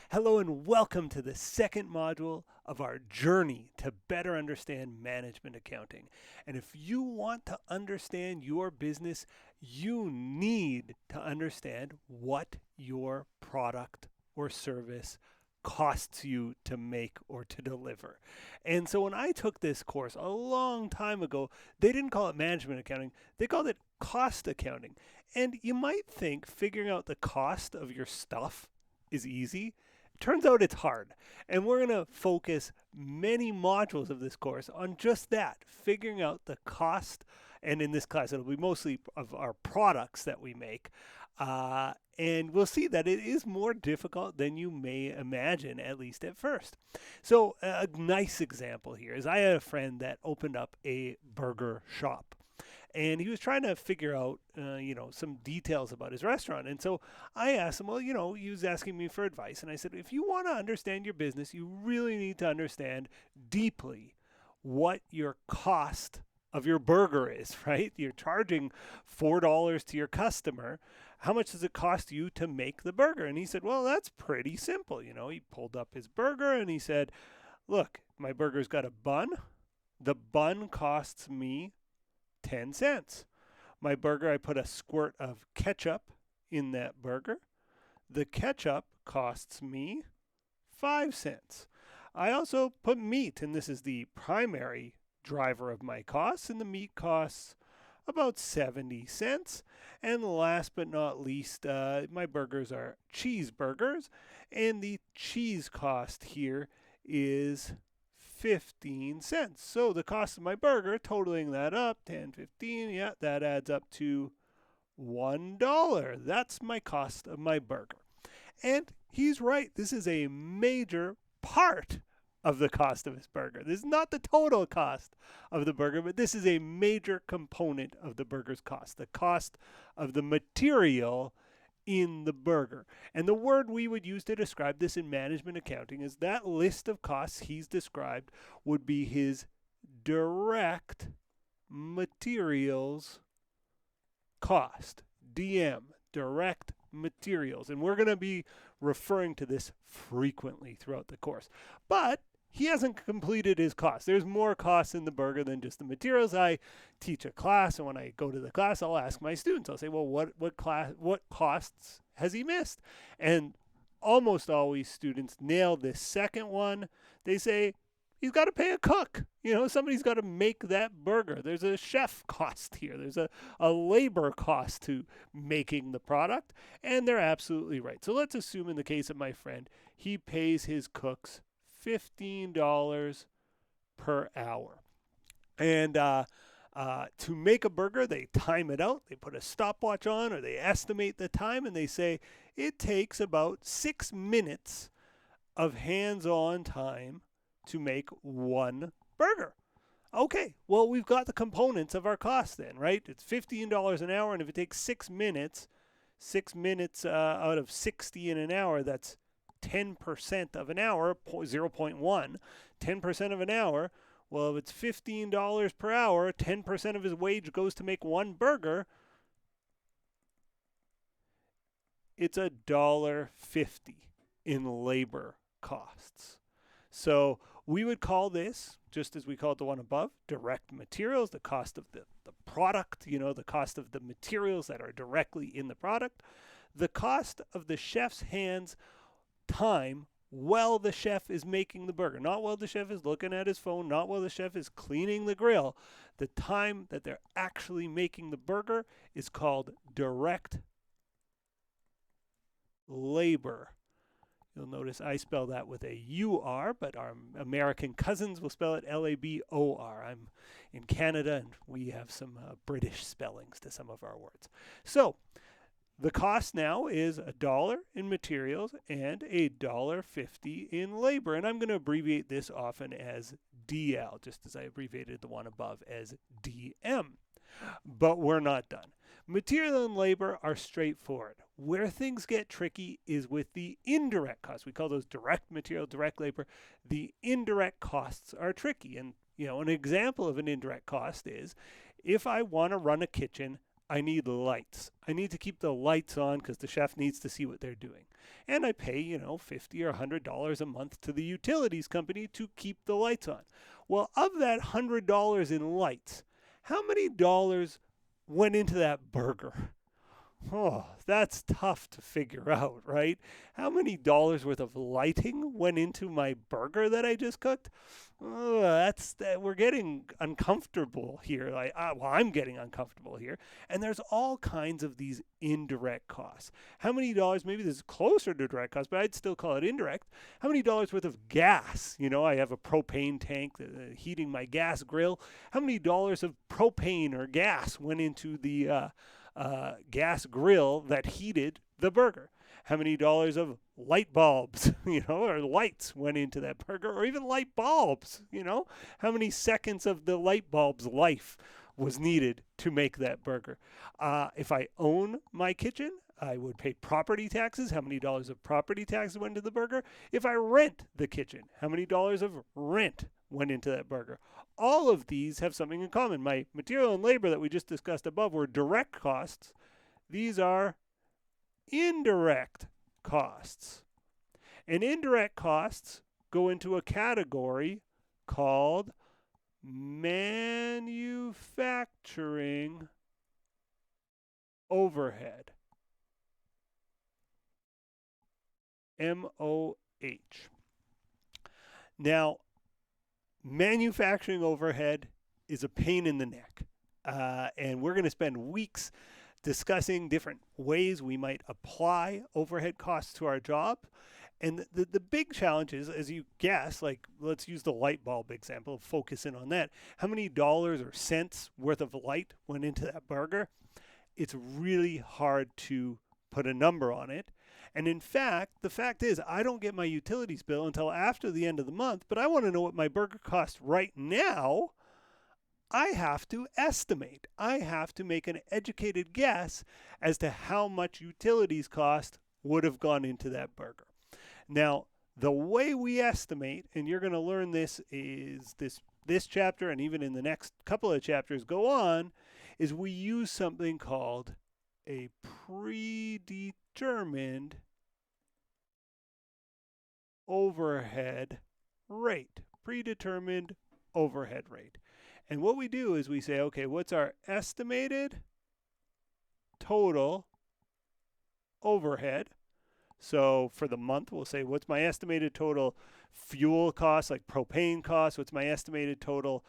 Hello and welcome to the second module of our journey to better understand management accounting. And if you want to understand your business, you need to understand what your product or service costs you to make or to deliver. And so when I took this course a long time ago, they didn't call it management accounting, they called it cost accounting. And you might think figuring out the cost of your stuff is easy. Turns out it's hard. And we're going to focus many modules of this course on just that, figuring out the cost. And in this class, it'll be mostly of our products that we make. And we'll see that it is more difficult than you may imagine, at least at first. So, a nice example here is I had a friend that opened up a burger shop, and he was trying to figure out, some details about his restaurant. And so I asked him, well, he was asking me for advice, and I said, if you want to understand your business, you really need to understand deeply what your cost of your burger is, right? You're charging $4 to your customer. How much does it cost you to make the burger? And he said, well, that's pretty simple. He pulled up his burger and he said, look, my burger's got a bun. The bun costs me 10 cents. My burger, I put a squirt of ketchup in that burger. The ketchup costs me 5 cents. I also put meat, and this is the primary driver of my costs, and the meat costs about 70 cents. And last but not least, my burgers are cheeseburgers, and the cheese cost here is 15 cents. So the cost of my burger, totaling that up, 10, 15, yeah, that adds up to $1. That's my cost of my burger. And he's right. This is a major part of the cost of his burger. This is not the total cost of the burger, but this is a major component of the burger's cost, the cost of the material in the burger. And the word we would use to describe this in management accounting is that list of costs he's described would be his direct materials cost, DM, direct materials. And we're going to be referring to this frequently throughout the course. But he hasn't completed his cost. There's more costs in the burger than just the materials. I teach a class, and when I go to the class, I'll ask my students. I'll say, well, what costs has he missed? And almost always students nail this second one. They say, he's got to pay a cook. Somebody's got to make that burger. There's a chef cost here. There's a labor cost to making the product. And they're absolutely right. So let's assume in the case of my friend, he pays his cooks $15 per hour. And to make a burger, they time it out. They put a stopwatch on, or they estimate the time, and they say it takes about 6 minutes of hands-on time to make one burger. Okay, well, we've got the components of our cost then, right? It's $15 an hour, and if it takes 6 minutes, 6 minutes out of 60 in an hour, that's 10% of an hour, 0.1, 10% of an hour. Well, if it's $15 per hour, 10% of his wage goes to make one burger. It's $1.50 in labor costs. So we would call this, just as we called the one above, direct materials, the cost of the product, the cost of the materials that are directly in the product, the cost of the chef's hands time while the chef is making the burger, not while the chef is looking at his phone, not while the chef is cleaning the grill. The time that they're actually making the burger is called direct labor. You'll notice I spell that with a U-R, but our American cousins will spell it L-A-B-O-R. I'm in Canada, and we have some British spellings to some of our words. So the cost now is $1 in materials and $1.50 in labor. And I'm going to abbreviate this often as DL, just as I abbreviated the one above as DM. But we're not done. Material and labor are straightforward. Where things get tricky is with the indirect costs. We call those direct material, direct labor. The indirect costs are tricky. And, an example of an indirect cost is if I want to run a kitchen I need lights. I need to keep the lights on because the chef needs to see what they're doing. And I pay, $50 or $100 a month to the utilities company to keep the lights on. Well, of that $100 in lights, how many dollars went into that burger? Oh, that's tough to figure out, right? How many dollars worth of lighting went into my burger that I just cooked? Oh, we're getting uncomfortable here. I'm getting uncomfortable here. And there's all kinds of these indirect costs. How many dollars? Maybe this is closer to direct costs, but I'd still call it indirect. How many dollars worth of gas? I have a propane tank heating my gas grill. How many dollars of propane or gas went into the gas grill that heated the burger? How many dollars of light bulbs, or lights went into that burger, or even light bulbs, How many seconds of the light bulb's life was needed to make that burger? If I own my kitchen, I would pay property taxes. How many dollars of property taxes went into the burger? If I rent the kitchen, how many dollars of rent went into that burger? All of these have something in common. My material and labor that we just discussed above were direct costs. These are indirect costs. And indirect costs go into a category called manufacturing overhead. MOH. Now, manufacturing overhead is a pain in the neck. And we're going to spend weeks discussing different ways we might apply overhead costs to our job. And the big challenge is, as you guess, let's use the light bulb example, focus in on that. How many dollars or cents worth of light went into that burger? It's really hard to put a number on it. And in fact, the fact is, I don't get my utilities bill until after the end of the month, but I want to know what my burger costs right now. I have to estimate. I have to make an educated guess as to how much utilities cost would have gone into that burger. Now, the way we estimate, and you're going to learn this is this chapter, and even in the next couple of chapters go on, is we use something called a predetermined overhead rate. Predetermined overhead rate. And what we do is we say, okay, what's our estimated total overhead? So for the month, we'll say, what's my estimated total fuel cost, like propane cost? What's my estimated total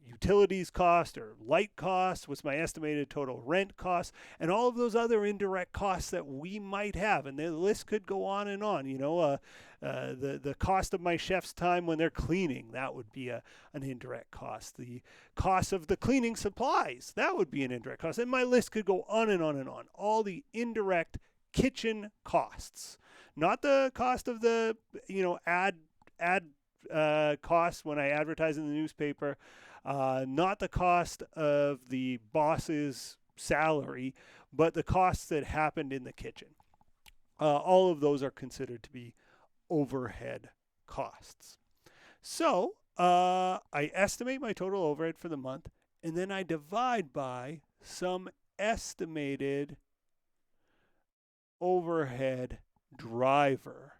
utilities cost or light cost? What's my estimated total rent cost? And all of those other indirect costs that we might have. And the list could go on and on. The cost of my chef's time when they're cleaning, that would be an indirect cost. The cost of the cleaning supplies, that would be an indirect cost. And my list could go on and on and on. All the indirect kitchen costs, not the cost of the ad costs when I advertise in the newspaper, not the cost of the boss's salary, but the costs that happened in the kitchen. All of those are considered to be overhead costs. So I estimate my total overhead for the month, and then I divide by some estimated overhead driver.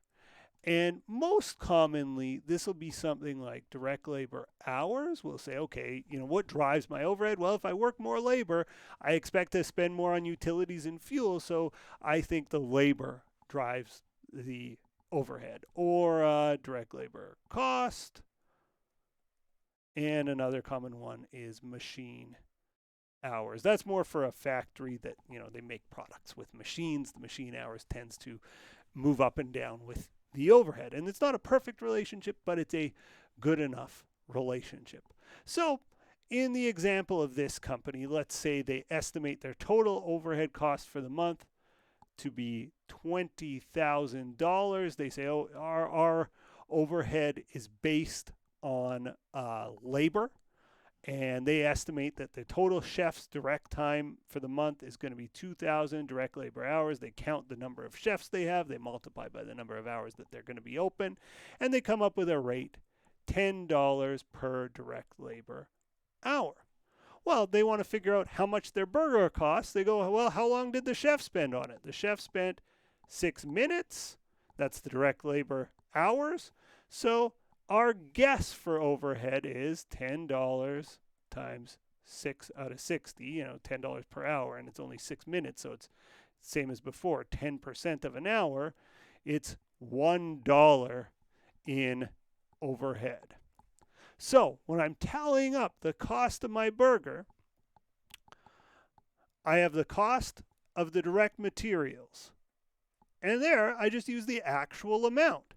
And most commonly, this will be something like direct labor hours. We'll say, okay, what drives my overhead? Well, if I work more labor, I expect to spend more on utilities and fuel, so I think the labor drives the overhead. Or direct labor cost. And another common one is machine hours. That's more for a factory that, they make products with machines. The machine hours tends to move up and down with the overhead. And it's not a perfect relationship, but it's a good enough relationship. So in the example of this company, let's say they estimate their total overhead cost for the month to be $20,000. They say, oh, our overhead is based on labor. And they estimate that the total chef's direct time for the month is going to be 2,000 direct labor hours. They count the number of chefs they have. They multiply by the number of hours that they're going to be open. And they come up with a rate, $10 per direct labor hour. Well, they want to figure out how much their burger costs. They go, well, how long did the chef spend on it? The chef spent 6 minutes. That's the direct labor hours. So our guess for overhead is $10 times 6 out of 60, $10 per hour, and it's only 6 minutes, so it's same as before, 10% of an hour. It's $1 in overhead. So when I'm tallying up the cost of my burger, I have the cost of the direct materials. And there, I just use the actual amount.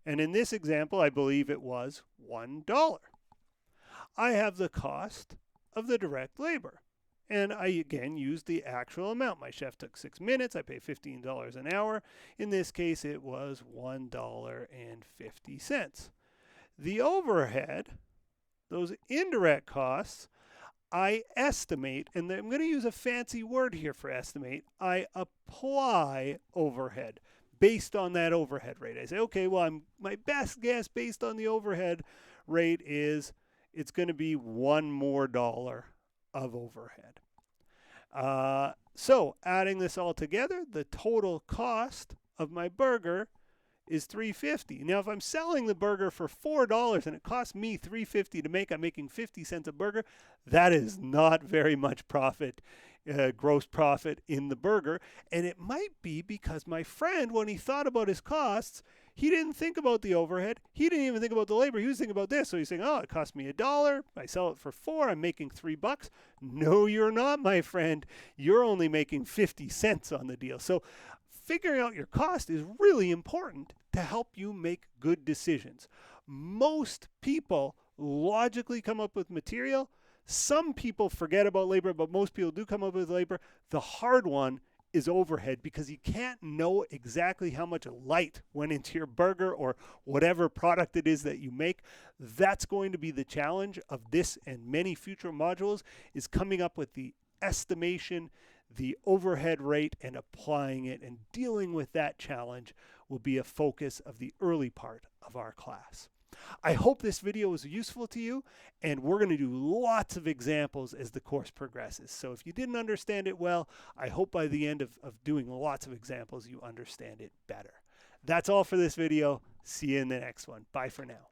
And in this example, I believe it was $1. I have the cost of the direct labor. And I, again, used the actual amount. My chef took 6 minutes. I pay $15 an hour. In this case, it was $1.50. The overhead, those indirect costs, I estimate, and I'm going to use a fancy word here for estimate, I apply overhead based on that overhead rate. I say, okay, well, my best guess based on the overhead rate is it's going to be $1 more of overhead. So adding this all together, the total cost of my burger is $3.50. Now, if I'm selling the burger for $4 and it costs me $3.50 to make, I'm making 50 cents a burger. That is not very much profit, gross profit in the burger. And it might be because my friend, when he thought about his costs, he didn't think about the overhead. He didn't even think about the labor. He was thinking about this. So he's saying, oh, it cost me $1. I sell it for $4. I'm making $3. No, you're not, my friend. You're only making 50 cents on the deal. So figuring out your cost is really important to help you make good decisions. Most people logically come up with material. Some people forget about labor, but most people do come up with labor. The hard one is overhead because you can't know exactly how much light went into your burger or whatever product it is that you make. That's going to be the challenge of this and many future modules, is coming up with the estimation, the overhead rate, and applying it, and dealing with that challenge will be a focus of the early part of our class. I hope this video was useful to you, and we're going to do lots of examples as the course progresses. So if you didn't understand it well, I hope by the end of doing lots of examples, you understand it better. That's all for this video. See you in the next one. Bye for now.